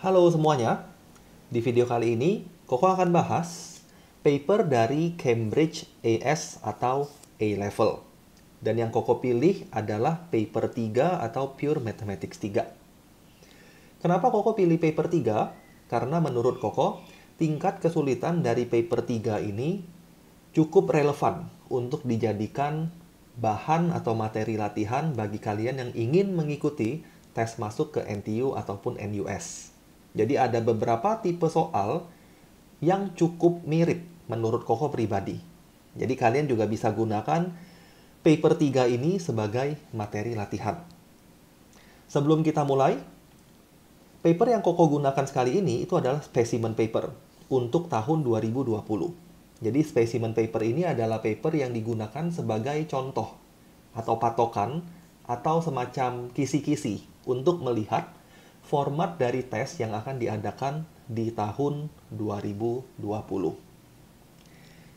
Halo semuanya, di video kali ini Koko akan bahas paper dari Cambridge AS atau A-Level. Dan yang Koko pilih adalah paper 3 atau Pure Mathematics 3. Kenapa Koko pilih paper 3? Karena menurut Koko, tingkat kesulitan dari paper 3 ini cukup relevan untuk dijadikan bahan atau materi latihan bagi kalian yang ingin mengikuti tes masuk ke NTU ataupun NUS. Jadi ada beberapa tipe soal yang cukup mirip menurut Koko pribadi. Jadi kalian juga bisa gunakan paper 3 ini sebagai materi latihan. Sebelum kita mulai, paper yang Koko gunakan sekali ini itu adalah specimen paper untuk tahun 2020. Jadi specimen paper ini adalah paper yang digunakan sebagai contoh atau patokan atau semacam kisi-kisi untuk melihat format dari tes yang akan diadakan di tahun 2020.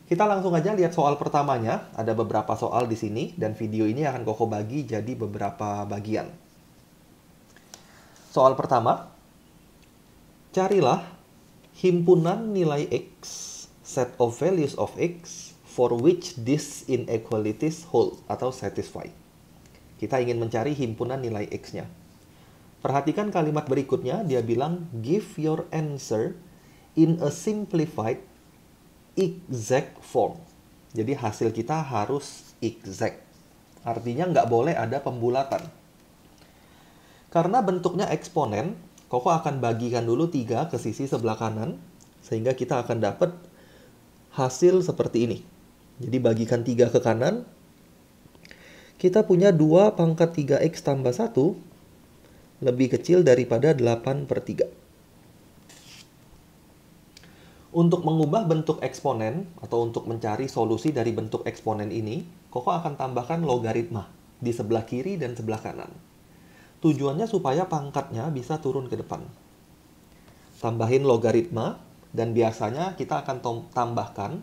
Kita langsung aja lihat soal pertamanya. Ada beberapa soal di sini dan video ini akan Koko bagi jadi beberapa bagian. Soal pertama, carilah himpunan nilai X, set of values of X, for which these inequalities hold atau satisfy. Kita ingin mencari himpunan nilai X-nya. Perhatikan kalimat berikutnya, dia bilang, give your answer in a simplified exact form. Jadi hasil kita harus exact. Artinya nggak boleh ada pembulatan. Karena bentuknya eksponen, Koko akan bagikan dulu 3 ke sisi sebelah kanan, sehingga kita akan dapat hasil seperti ini. Jadi bagikan 3 ke kanan, kita punya 2 pangkat 3x tambah 1 lebih kecil daripada 8/3. Untuk mengubah bentuk eksponen atau untuk mencari solusi dari bentuk eksponen ini, Koko akan tambahkan logaritma di sebelah kiri dan sebelah kanan. Tujuannya supaya pangkatnya bisa turun ke depan. Tambahin logaritma, dan biasanya kita akan tambahkan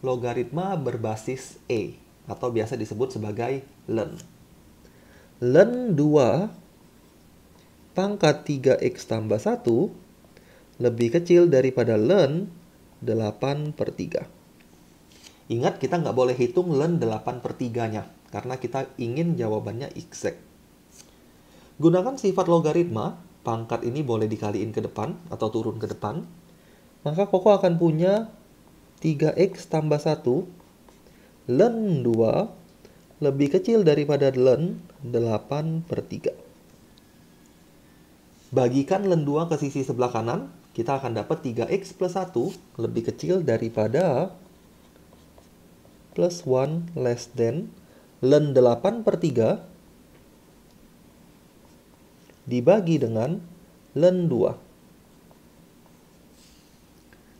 logaritma berbasis E atau biasa disebut sebagai ln. Ln 2 pangkat 3x tambah 1 lebih kecil daripada ln 8/3. Ingat, kita nggak boleh hitung ln 8/3-nya karena kita ingin jawabannya exact. Gunakan sifat logaritma, pangkat ini boleh dikaliin ke depan atau turun ke depan. Maka Koko akan punya 3x tambah 1 ln 2 lebih kecil daripada ln 8/3. Bagikan ln 2 ke sisi sebelah kanan, kita akan dapat 3x plus 1 lebih kecil daripada plus 1 less than ln 8/3 dibagi dengan ln 2.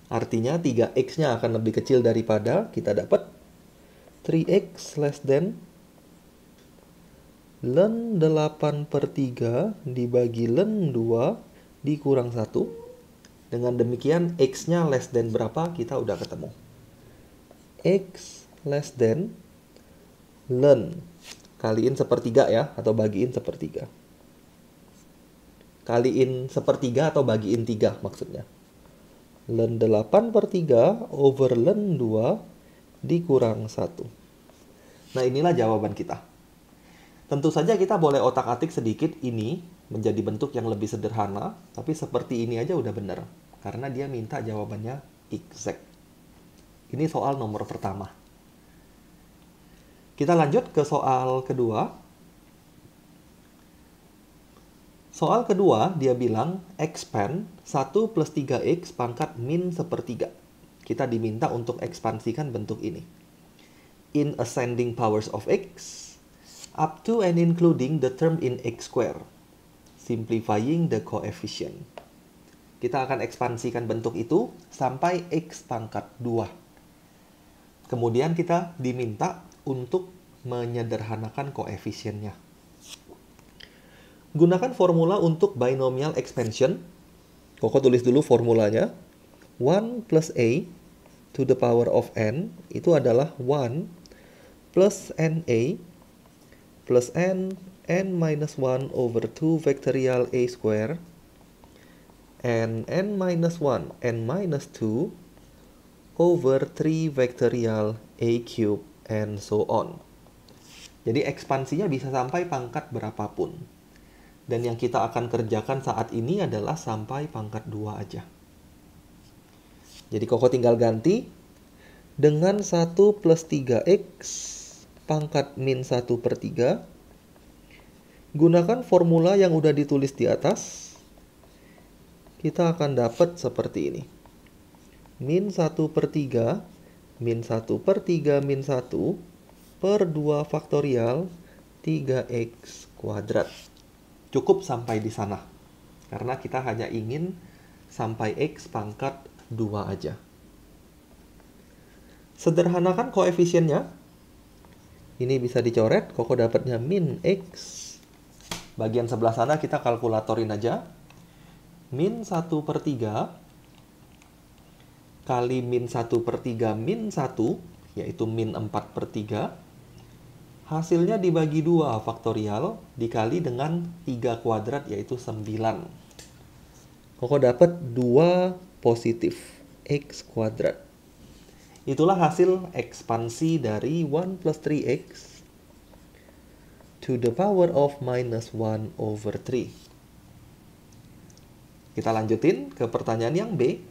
Artinya 3x-nya akan lebih kecil daripada, kita dapat 3x less than ln 8/3 dibagi ln 2 dikurang 1. Dengan demikian x-nya less than berapa, kita udah ketemu. X less than ln, kaliin sepertiga ya, atau bagiin sepertiga. Kaliin sepertiga atau bagiin 3 maksudnya. Ln 8/3 over ln 2 dikurang 1. Nah, inilah jawaban kita. Tentu saja kita boleh otak-atik sedikit ini menjadi bentuk yang lebih sederhana, tapi seperti ini aja udah benar. Karena dia minta jawabannya exact. Ini soal nomor pertama. Kita lanjut ke soal kedua. Soal kedua, dia bilang expand 1 plus 3x pangkat min sepertiga. Kita diminta untuk ekspansikan bentuk ini. In ascending powers of x, up to and including the term in x square, simplifying the coefficient. Kita akan ekspansikan bentuk itu sampai x pangkat 2. Kemudian kita diminta untuk menyederhanakan koefisiennya. Gunakan formula untuk binomial expansion. Koko tulis dulu formulanya. 1 plus a to the power of n itu adalah 1 plus na plus n minus 1 over 2 factorial a square and n minus 1 n minus 2 over 3 vectorial a cube and so on. Jadi ekspansinya bisa sampai pangkat berapapun. Dan yang kita akan kerjakan saat ini adalah sampai pangkat 2 aja. Jadi Koko tinggal ganti dengan 1 plus 3x pangkat min 1 per 3. Gunakan formula yang udah ditulis di atas. Kita akan dapat seperti ini. Min 1 per 3, min 1 per 3 min 1 per 2 faktorial 3x kuadrat. Cukup sampai di sana. Karena kita hanya ingin sampai x pangkat 2 aja. Sederhanakan koefisiennya. Ini bisa dicoret, Koko dapatnya min x. Bagian sebelah sana kita kalkulatorin aja. Min 1 per 3 kali min 1 per 3 min 1, yaitu min 4 per 3. Hasilnya dibagi 2 faktorial dikali dengan 3 kuadrat, yaitu 9. Koko dapat 2 positif, x kuadrat. Itulah hasil ekspansi dari 1 plus 3x to the power of minus 1 over 3. Kita lanjutin ke pertanyaan yang B.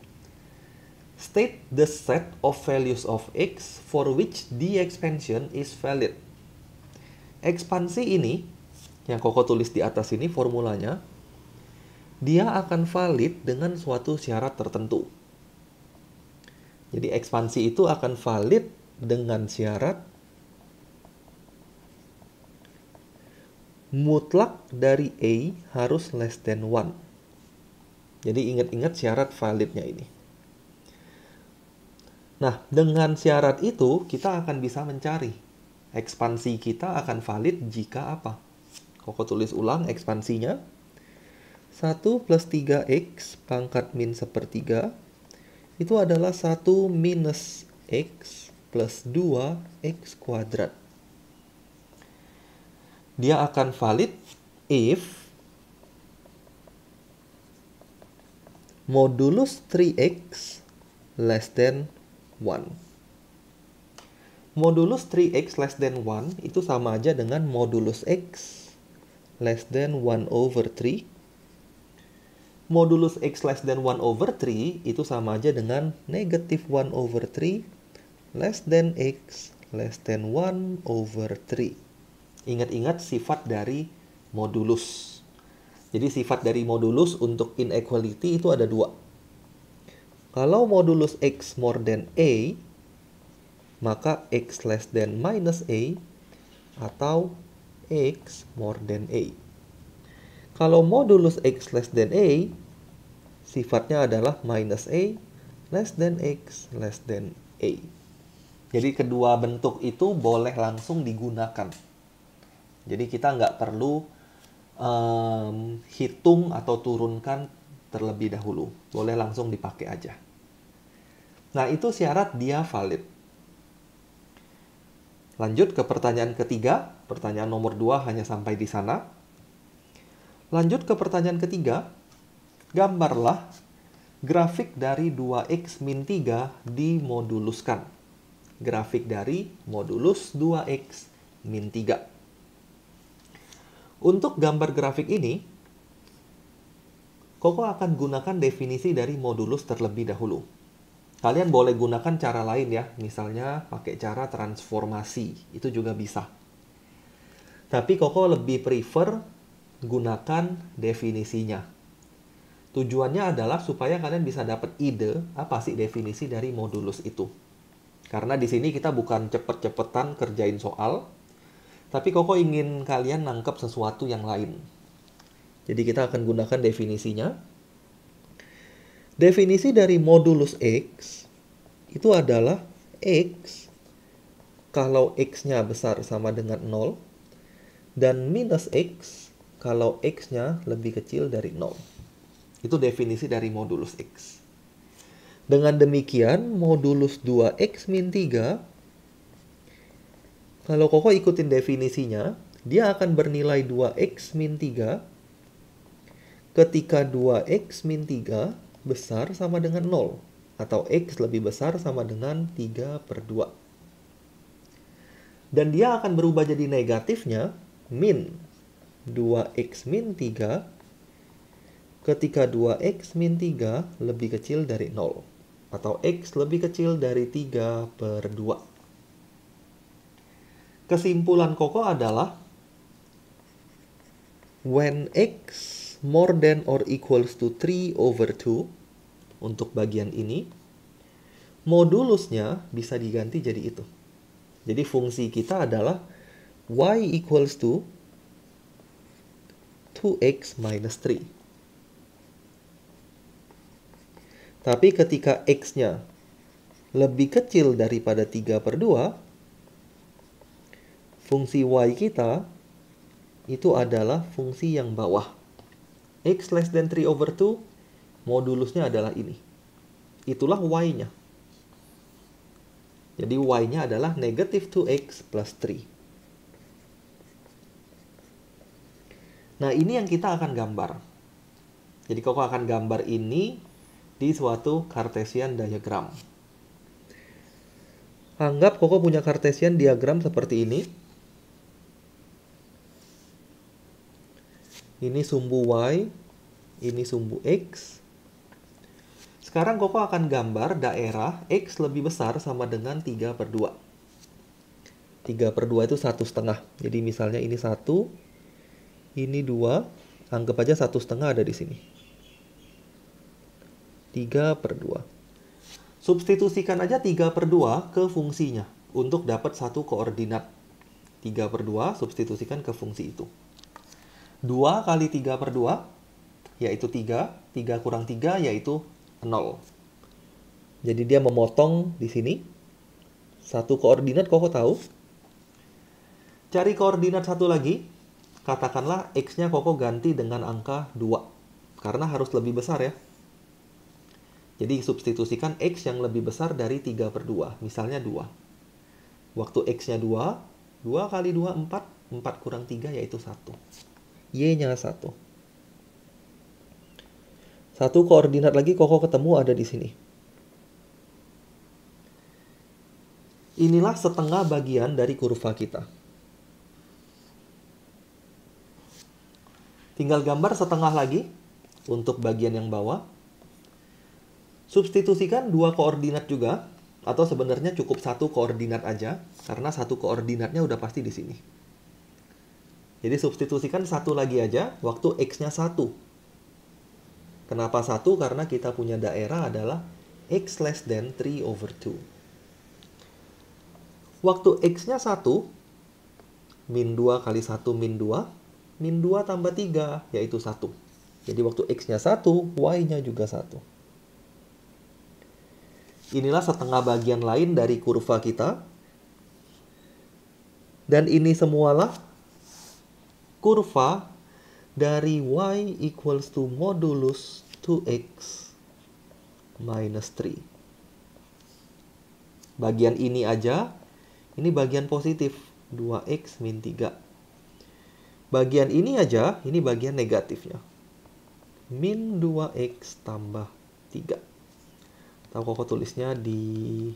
State the set of values of x for which the expansion is valid. Ekspansi ini, yang Koko tulis di atas ini formulanya, dia akan valid dengan suatu syarat tertentu. Jadi ekspansi itu akan valid dengan syarat mutlak dari A harus less than 1. Jadi ingat-ingat syarat validnya ini. Nah, dengan syarat itu kita akan bisa mencari ekspansi kita akan valid jika apa? Koko tulis ulang ekspansinya. 1 plus 3x pangkat min 1/3 itu adalah 1 minus x plus 2x kuadrat. Dia akan valid if modulus 3x less than 1. Modulus 3x less than 1 itu sama aja dengan modulus x less than 1 over 3. Modulus x less than 1 over 3 itu sama aja dengan negative 1 over 3 less than x less than 1 over 3. Ingat-ingat sifat dari modulus. Jadi sifat dari modulus untuk inequality itu ada 2. Kalau modulus x more than a, maka x less than minus a atau x more than a. Kalau modulus x less than a, sifatnya adalah minus a less than x less than a. Jadi kedua bentuk itu boleh langsung digunakan. Jadi kita nggak perlu hitung atau turunkan terlebih dahulu. Boleh langsung dipakai aja. Nah, itu syarat dia valid. Lanjut ke pertanyaan ketiga. Pertanyaan nomor 2 hanya sampai di sana. Lanjut ke pertanyaan ketiga. Gambarlah grafik dari 2x min 3 dimoduluskan. Grafik dari modulus 2x min 3. Untuk gambar grafik ini, Koko akan gunakan definisi dari modulus terlebih dahulu. Kalian boleh gunakan cara lain ya, misalnya pakai cara transformasi, itu juga bisa. Tapi Koko lebih prefer gunakan definisinya. Tujuannya adalah supaya kalian bisa dapat ide apa sih definisi dari modulus itu. Karena di sini kita bukan cepet-cepetan kerjain soal, tapi Koko ingin kalian nangkep sesuatu yang lain. Jadi kita akan gunakan definisinya. Definisi dari modulus x itu adalah x kalau x-nya besar sama dengan 0 dan minus x kalau x-nya lebih kecil dari 0. Itu definisi dari modulus x. Dengan demikian, modulus 2x min 3, kalau Koko ikutin definisinya, dia akan bernilai 2x min 3 ketika 2x min 3 besar sama dengan 0. Atau x lebih besar sama dengan 3/2. Dan dia akan berubah jadi negatifnya min 2x min 3 ketika 2x min 3 lebih kecil dari 0. Atau x lebih kecil dari 3/2. Kesimpulan Koko adalah when x more than or equals to 3/2, untuk bagian ini, modulusnya bisa diganti jadi itu. Jadi fungsi kita adalah y equals to 2x minus 3. Tapi ketika x-nya lebih kecil daripada 3/2, fungsi y kita itu adalah fungsi yang bawah. X less than 3/2, modulusnya adalah ini. Itulah y-nya. Jadi y-nya adalah negative 2x plus 3. Nah, ini yang kita akan gambar. Jadi Koko akan gambar ini di suatu Cartesian diagram. Anggap Koko punya Cartesian diagram seperti ini. Ini sumbu y, ini sumbu x. Sekarang Koko akan gambar daerah x lebih besar sama dengan 3/2. 3/2 itu 1/2. Jadi misalnya ini 1, ini 2, anggap aja 1/2 ada di sini. 3/2. Substitusikan aja 3/2 ke fungsinya untuk dapat satu koordinat. 3/2 substitusikan ke fungsi itu. 2 kali 3/2 yaitu 3. 3 kurang 3 yaitu 0. Jadi dia memotong di sini. Satu koordinat Koko tahu. Cari koordinat satu lagi. Katakanlah x-nya Koko ganti dengan angka 2. Karena harus lebih besar ya. Jadi substitusikan x yang lebih besar dari 3/2. Misalnya 2. Waktu x-nya 2. 2 kali 2, 4. 4 kurang 3 yaitu 1. Y-nya 1. Satu koordinat lagi Koko ketemu ada di sini. Inilah setengah bagian dari kurva kita. Tinggal gambar setengah lagi untuk bagian yang bawah. Substitusikan dua koordinat juga, atau sebenarnya cukup satu koordinat aja, karena satu koordinatnya udah pasti di sini. Jadi substitusikan satu lagi aja, waktu x-nya 1. Kenapa 1? Karena kita punya daerah adalah x less than 3/2. Waktu x-nya 1, min 2 kali 1 min 2, min 2 tambah 3, yaitu 1. Jadi waktu x-nya 1, y-nya juga 1. Inilah setengah bagian lain dari kurva kita. Dan ini semualah kurva dari y equals to modulus 2x minus 3. Bagian ini aja, ini bagian positif, 2x min 3. Bagian ini aja, ini bagian negatifnya. Min 2x tambah 3. Tahu Koko tulisnya di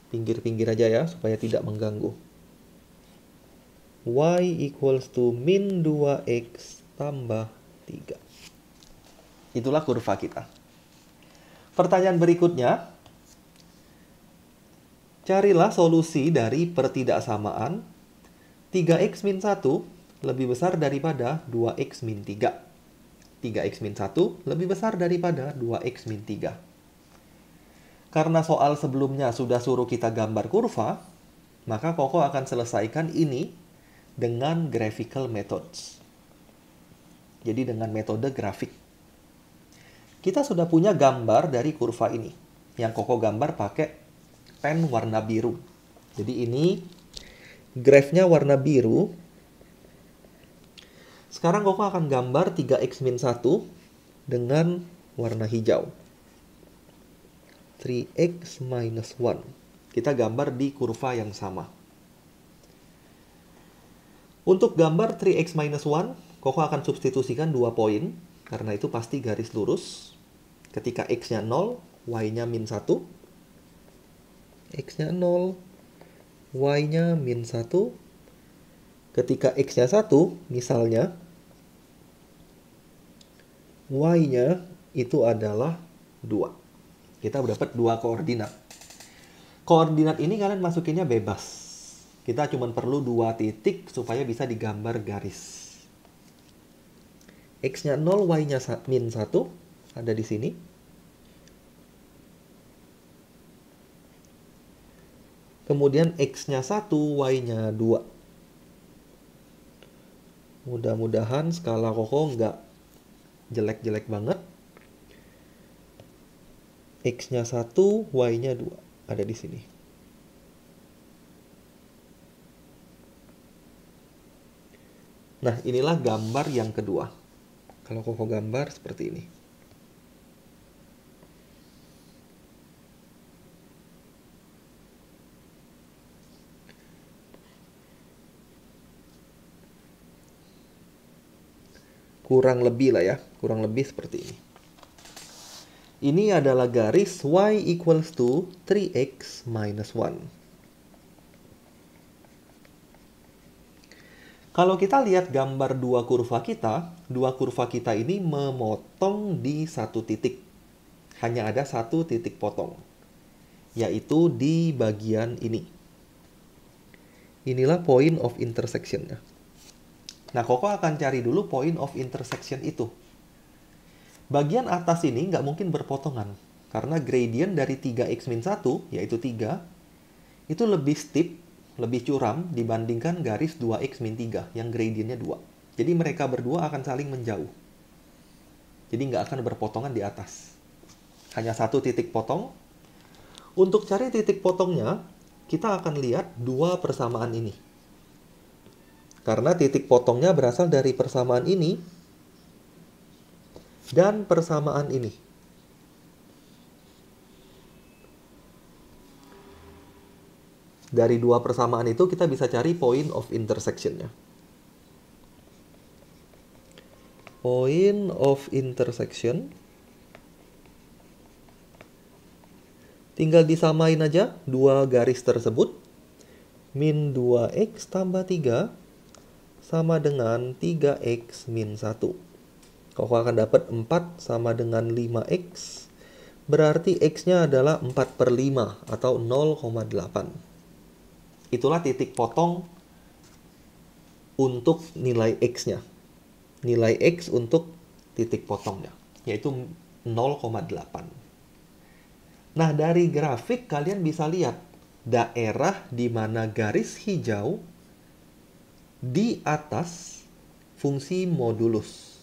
pinggir-pinggir aja ya, supaya tidak mengganggu. Y equals to min 2x tambah 3. Itulah kurva kita. Pertanyaan berikutnya. Carilah solusi dari pertidaksamaan 3x min 1 lebih besar daripada 2x min 3. 3x min 1 lebih besar daripada 2x min 3. Karena soal sebelumnya sudah suruh kita gambar kurva, maka Koko akan selesaikan ini dengan graphical methods. Jadi dengan metode grafik. Kita sudah punya gambar dari kurva ini. Yang Koko gambar pakai pen warna biru. Jadi ini grafnya warna biru. Sekarang Koko akan gambar 3x min 1 dengan warna hijau. 3x minus 1. Kita gambar di kurva yang sama. Untuk gambar 3x minus 1, Koko akan substitusikan 2 poin. karena itu pasti garis lurus. Ketika X-nya 0, Y-nya min 1. X-nya 0, Y-nya min 1. Ketika X-nya 1, misalnya, Y-nya itu adalah 2. Kita dapat 2 koordinat. Koordinat ini kalian masukinnya bebas. Kita cuma perlu 2 titik supaya bisa digambar garis. X-nya 0, Y-nya min 1. Ada di sini. Kemudian X-nya 1, Y-nya 2. Mudah-mudahan skala Koko nggak jelek-jelek banget. X-nya 1, Y-nya 2. Ada di sini. Nah, inilah gambar yang kedua. Kalau Koko gambar seperti ini. Kurang lebih lah ya, kurang lebih seperti ini. Ini adalah garis Y equals to 3x minus 1. Kalau kita lihat gambar dua kurva kita ini memotong di satu titik. Hanya ada satu titik potong, yaitu di bagian ini. Inilah point of intersection-nya. Nah, Koko akan cari dulu point of intersection itu. Bagian atas ini nggak mungkin berpotongan, karena gradient dari 3x min 1, yaitu 3, itu lebih steep, lebih curam dibandingkan garis 2x min 3, yang gradientnya 2. Jadi mereka berdua akan saling menjauh. Jadi nggak akan berpotongan di atas. Hanya satu titik potong. Untuk cari titik potongnya, kita akan lihat dua persamaan ini. Karena titik potongnya berasal dari persamaan ini dan persamaan ini. Dari dua persamaan itu kita bisa cari point of intersection-nya. Point of intersection. Tinggal disamain aja dua garis tersebut. Min 2x tambah 3 sama dengan 3x min 1. Koko akan dapat 4 sama dengan 5x. Berarti x-nya adalah 4/5 atau 0,8. Itulah titik potong untuk nilai x-nya. Nilai x untuk titik potongnya, yaitu 0,8. Nah, dari grafik kalian bisa lihat daerah di mana garis hijau di atas fungsi modulus.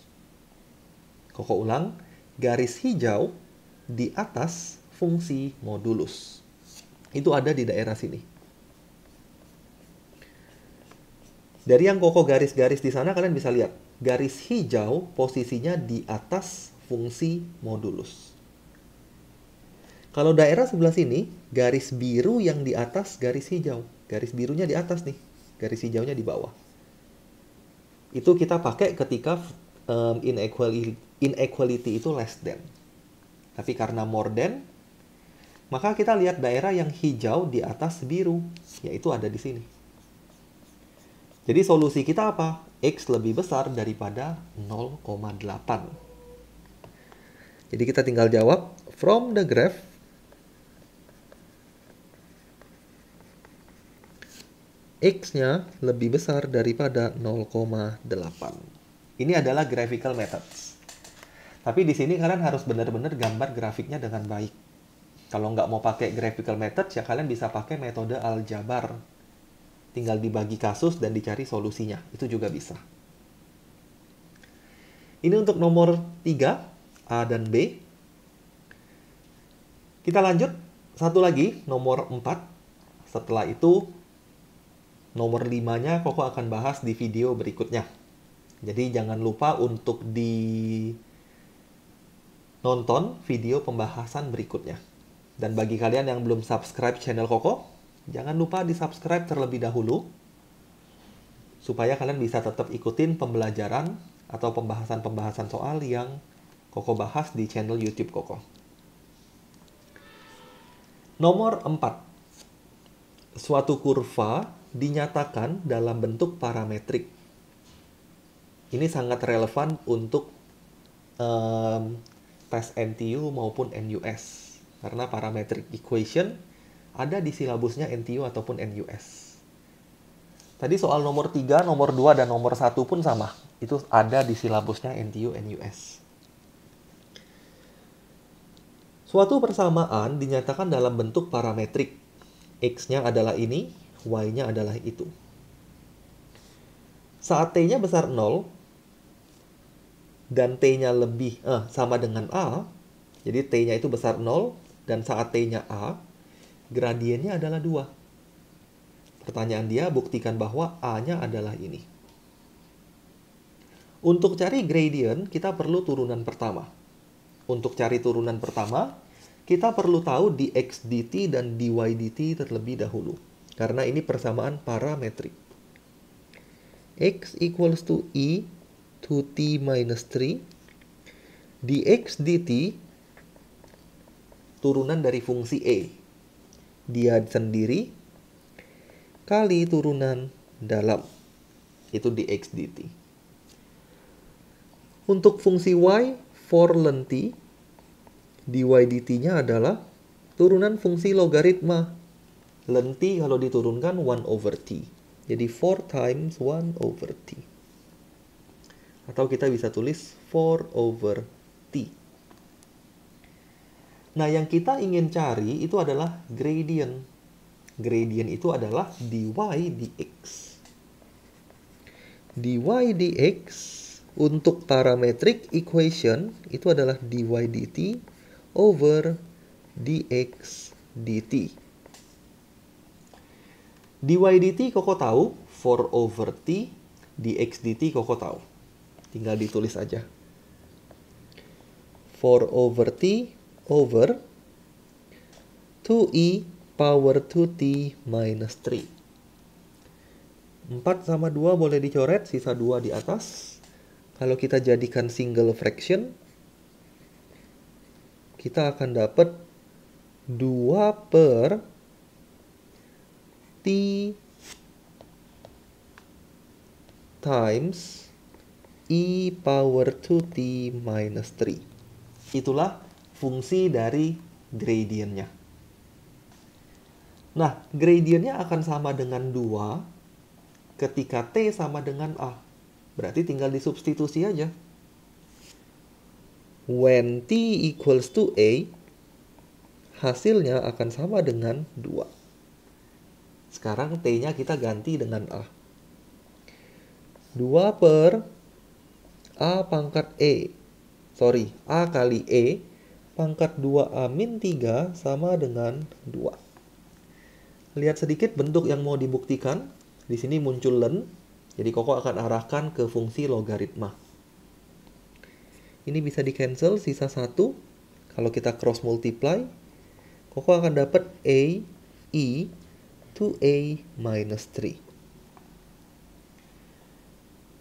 Koko ulang, garis hijau di atas fungsi modulus. Itu ada di daerah sini. Dari yang Koko garis-garis di sana kalian bisa lihat, garis hijau posisinya di atas fungsi modulus. Kalau daerah sebelah sini, garis biru yang di atas garis hijau. Garis birunya di atas nih, garis hijaunya di bawah. Itu kita pakai ketika inequality itu less than. Tapi karena more than, maka kita lihat daerah yang hijau di atas biru, yaitu ada di sini. Jadi solusi kita apa? X lebih besar daripada 0,8. Jadi kita tinggal jawab, from the graph, X-nya lebih besar daripada 0,8. Ini adalah graphical methods. Tapi di sini kalian harus benar-benar gambar grafiknya dengan baik. Kalau nggak mau pakai graphical methods, ya kalian bisa pakai metode aljabar. Tinggal dibagi kasus dan dicari solusinya. Itu juga bisa. Ini untuk nomor 3, A dan B. Kita lanjut. Satu lagi, nomor 4. Setelah itu, nomor 5-nya Koko akan bahas di video berikutnya. Jadi jangan lupa untuk nonton video pembahasan berikutnya. Dan bagi kalian yang belum subscribe channel Koko, jangan lupa di-subscribe terlebih dahulu supaya kalian bisa tetap ikutin pembelajaran atau pembahasan-pembahasan soal yang Koko bahas di channel YouTube Koko. Nomor 4. Suatu kurva dinyatakan dalam bentuk parametrik. Ini sangat relevan untuk tes NTU maupun NUS. Karena parametric equation ada di silabusnya NTU ataupun NUS. Tadi soal nomor 3, nomor 2, dan nomor 1 pun sama. Itu ada di silabusnya NTU, NUS. Suatu persamaan dinyatakan dalam bentuk parametrik. X-nya adalah ini, Y-nya adalah itu. Saat T-nya besar 0, dan T-nya sama dengan A, jadi T-nya itu besar 0, dan saat T-nya A, gradiennya adalah 2. Pertanyaan dia, buktikan bahwa A-nya adalah ini. Untuk cari gradient, kita perlu turunan pertama. Untuk cari turunan pertama, kita perlu tahu dx dt dan dy dt terlebih dahulu. Karena ini persamaan parametrik. X equals to e to t minus 3. Dx dt turunan dari fungsi e. Dia sendiri kali turunan dalam. Itu dx dt. Untuk fungsi y, for ln t, dy dt-nya adalah turunan fungsi logaritma. Ln t kalau diturunkan 1 over t. Jadi 4 times 1 over t. Atau kita bisa tulis 4 over t. Nah, yang kita ingin cari itu adalah gradient. Gradient itu adalah dy dx. Dy dx untuk parametric equation itu adalah dy dt over dx dt. Dy dt Koko tahu, 4 over t, dx dt Koko tahu. Tinggal ditulis aja. 4 over t over 2e power 2t minus 3. 4 sama 2 boleh dicoret, sisa 2 di atas. Kalau kita jadikan single fraction, kita akan dapat 2 per t times e power 2t minus 3. Itulah fungsi dari gradientnya. Nah, gradientnya akan sama dengan 2 ketika t sama dengan a. Berarti tinggal disubstitusi aja. When t equals to a, hasilnya akan sama dengan 2. Sekarang t-nya kita ganti dengan a. 2 per a pangkat e. Sorry, a kali e pangkat 2a min 3 sama dengan 2. Lihat sedikit bentuk yang mau dibuktikan. Di sini muncul ln. Jadi Koko akan arahkan ke fungsi logaritma. Ini bisa di-cancel, sisa 1. Kalau kita cross multiply, Koko akan dapat a e to a minus 3.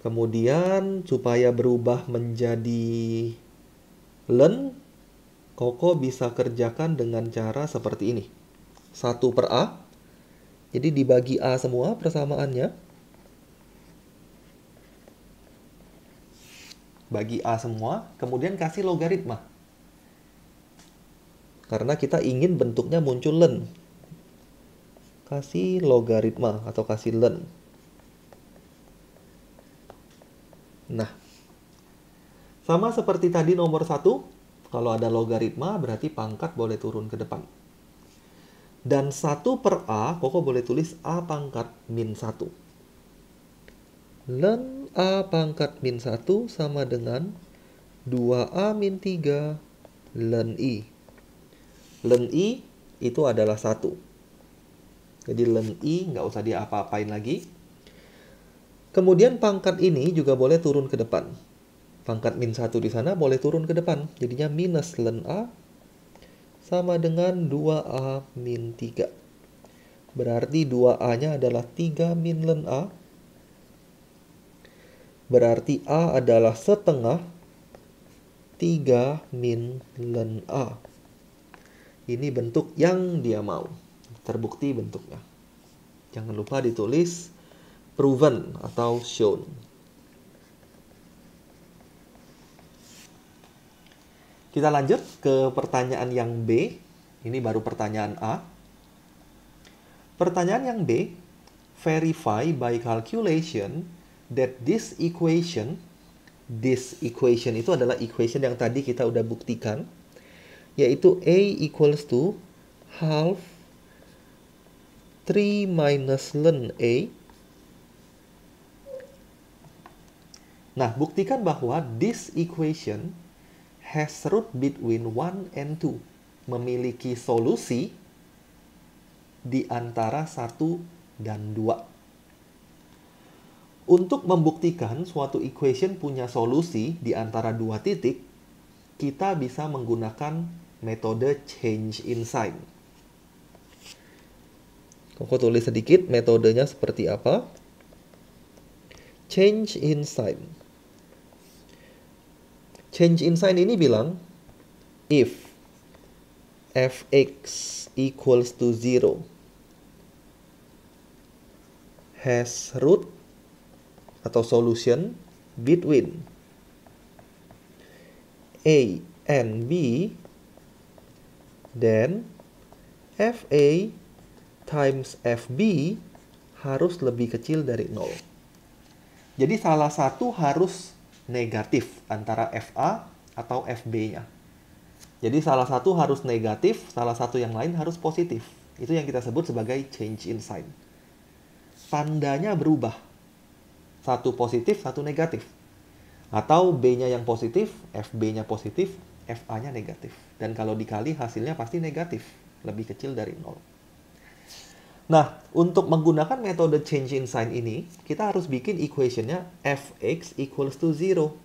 Kemudian supaya berubah menjadi ln, Koko bisa kerjakan dengan cara seperti ini. 1 per a. Jadi dibagi a semua persamaannya. Bagi a semua, kemudian kasih logaritma. Karena kita ingin bentuknya muncul ln. Kasih logaritma atau kasih ln. Nah, sama seperti tadi nomor 1, kalau ada logaritma berarti pangkat boleh turun ke depan. Dan 1 per a, Koko boleh tulis a pangkat min 1. Ln a pangkat min 1 sama dengan 2a min 3 ln i. Ln i itu adalah 1. Jadi ln i nggak usah diapa-apain lagi. Kemudian pangkat ini juga boleh turun ke depan. Pangkat min 1 di sana boleh turun ke depan. Jadinya minus ln a sama dengan 2a min 3. Berarti 2a-nya adalah 3 min ln a. Berarti A adalah setengah 3 min ln A. Ini bentuk yang dia mau. Terbukti bentuknya. Jangan lupa ditulis proven atau shown. Kita lanjut ke pertanyaan yang B. Ini baru pertanyaan A. Pertanyaan yang B, verify by calculation that this equation itu adalah equation yang tadi kita udah buktikan, yaitu A equals to half 3 minus ln A. Nah, buktikan bahwa this equation has root between 1 and 2. Memiliki solusi di antara 1 dan 2. Untuk membuktikan suatu equation punya solusi di antara dua titik, kita bisa menggunakan metode change in sign. Koko tulis sedikit metodenya seperti apa. Change in sign. Change in sign ini bilang, if fx equals to 0 has root atau solution between A and B, then FA times FB harus lebih kecil dari 0. Jadi salah satu harus negatif antara FA atau FB-nya. Jadi salah satu harus negatif, salah satu yang lain harus positif. Itu yang kita sebut sebagai change in sign. Tandanya berubah. Satu positif, satu negatif. Atau B-nya yang positif, FB-nya positif, FA-nya negatif. Dan kalau dikali hasilnya pasti negatif, lebih kecil dari 0. Nah, untuk menggunakan metode change in sign ini, kita harus bikin equation-nya fx equals to 0.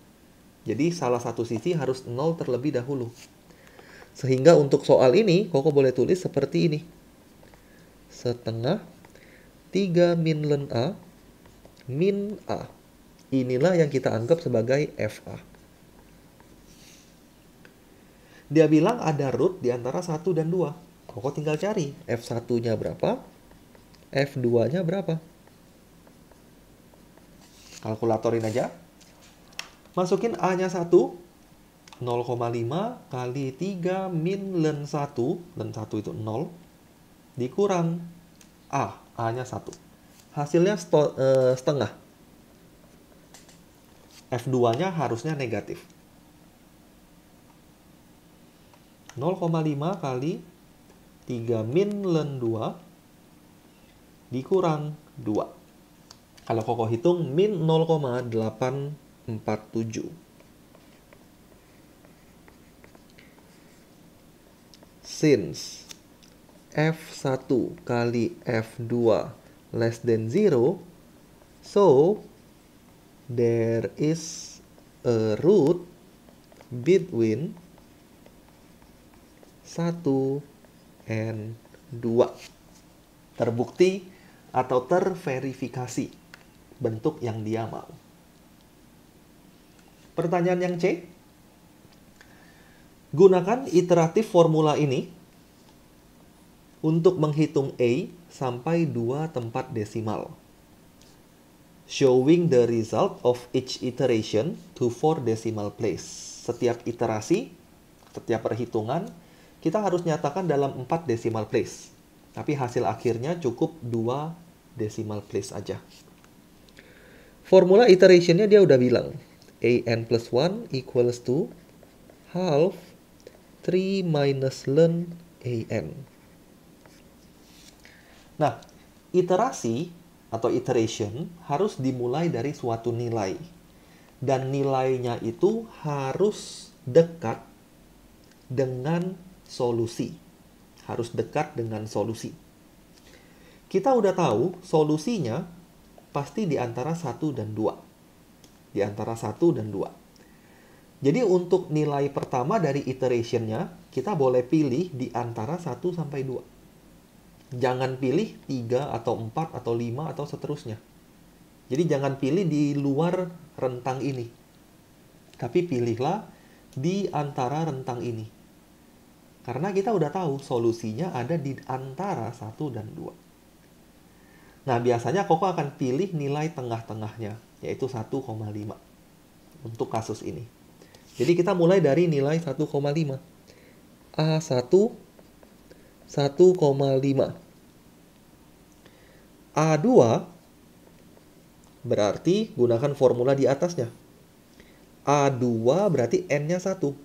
Jadi salah satu sisi harus 0 terlebih dahulu. Sehingga untuk soal ini, Koko boleh tulis seperti ini. Setengah 3 min ln A min A. Inilah yang kita anggap sebagai FA. Dia bilang ada root di antara 1 dan 2. Koko tinggal cari F1-nya berapa, F2-nya berapa. Kalkulatorin aja. Masukin A-nya 1, 0,5 kali 3 min ln 1, ln 1 itu 0, dikurang A, A-nya 1. Hasilnya setengah. F2-nya harusnya negatif. 0,5 kali 3 min ln 2 dikurang 2. Kalau Koko hitung min 0,847. Since F1 kali F2 less than 0, so there is a root between 1 and 2. Terbukti atau terverifikasi bentuk yang dia mau. Pertanyaan yang C. Gunakan iteratif formula ini untuk menghitung A sampai 2 tempat desimal. Showing the result of each iteration to 4 decimal place. Setiap iterasi, setiap perhitungan, kita harus nyatakan dalam 4 decimal place. Tapi hasil akhirnya cukup 2 decimal place aja. Formula iterationnya dia udah bilang. an plus 1 equals to half 3 minus ln an. Nah, iterasi atau iteration harus dimulai dari suatu nilai. Dan nilainya itu harus dekat dengan solusi. Harus dekat dengan solusi. Kita udah tahu solusinya pasti di antara 1 dan 2. Di antara 1 dan 2. Jadi untuk nilai pertama dari iterationnya, kita boleh pilih di antara 1 sampai 2. Jangan pilih 3 atau 4 atau 5 atau seterusnya. Jadi jangan pilih di luar rentang ini. Tapi pilihlah di antara rentang ini. Karena kita udah tahu solusinya ada di antara 1 dan 2. Nah, biasanya Koko akan pilih nilai tengah-tengahnya, yaitu 1,5 untuk kasus ini. Jadi kita mulai dari nilai 1,5. A1, 1,5. A2 berarti gunakan formula di atasnya. A2 berarti N-nya 1.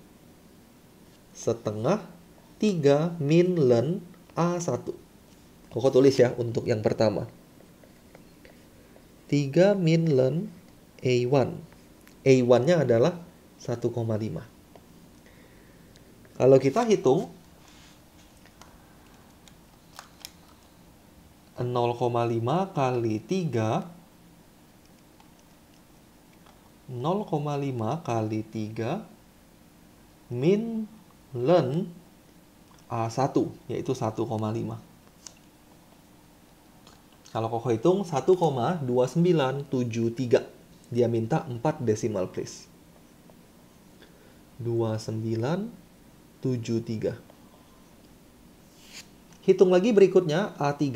Setengah 3 min len A1. Koko tulis ya untuk yang pertama. 3 min len A1. A1-nya adalah 1,5. Kalau kita hitung 0,5 kali 3, 0,5 kali 3 min len A1, yaitu 1,5. Kalau Koko hitung 1,2973. Dia minta 4 decimal place. 2973. Hitung lagi berikutnya A3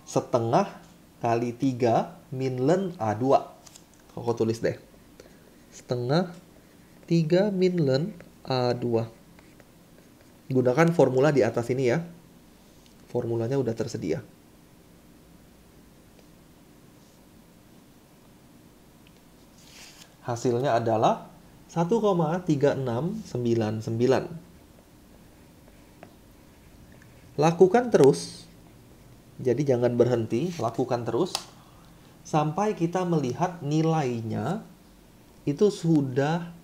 setengah kali 3 min len A2. Koko tulis deh. Setengah 3 min len A2. Gunakan formula di atas ini ya. Formulanya udah tersedia. Hasilnya adalah 1,3699. Lakukan terus. Jadi jangan berhenti, lakukan terus sampai kita melihat nilainya itu sudah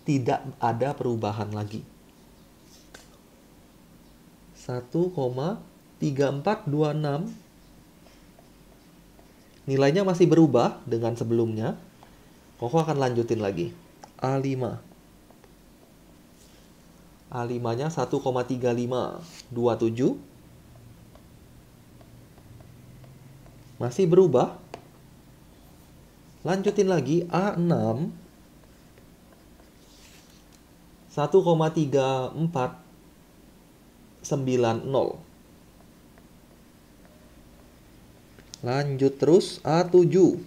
tidak ada perubahan lagi. 1,3426. Nilainya masih berubah dengan sebelumnya. Koko akan lanjutin lagi. A5. A5-nya 1,3527. Masih berubah. Lanjutin lagi. A6. 1,3490. Lanjut terus. A7.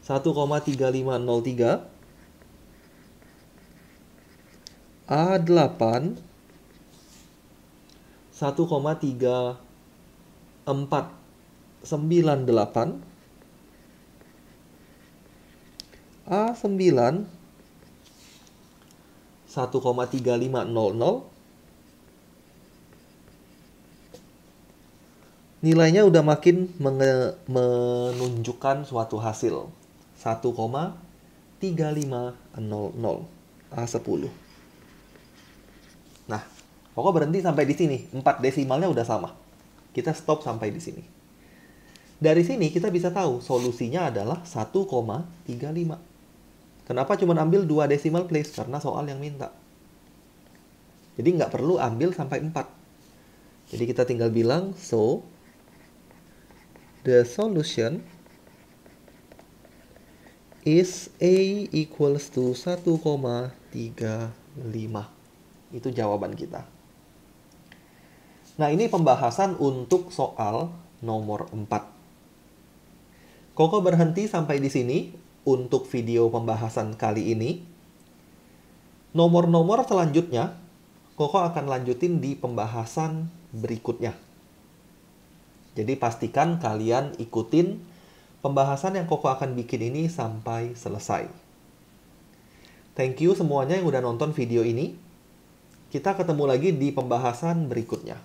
1,3503. A8 1,3498. A9 1,3500. Nilainya udah makin menunjukkan suatu hasil. 1,3500. A10. Nah, Koko berhenti sampai di sini. 4 desimalnya udah sama. Kita stop sampai di sini. Dari sini kita bisa tahu solusinya adalah 1,35. Kenapa cuma ambil 2 decimal place? Karena soal yang minta. Jadi nggak perlu ambil sampai 4. Jadi kita tinggal bilang, so, the solution is A equals to 1,35. Itu jawaban kita. Nah, ini pembahasan untuk soal nomor 4. Koko berhenti sampai di sini untuk video pembahasan kali ini. Nomor-nomor selanjutnya, Koko akan lanjutin di pembahasan berikutnya. Jadi pastikan kalian ikutin pembahasan yang Koko akan bikin ini sampai selesai. Thank you semuanya yang udah nonton video ini. Kita ketemu lagi di pembahasan berikutnya.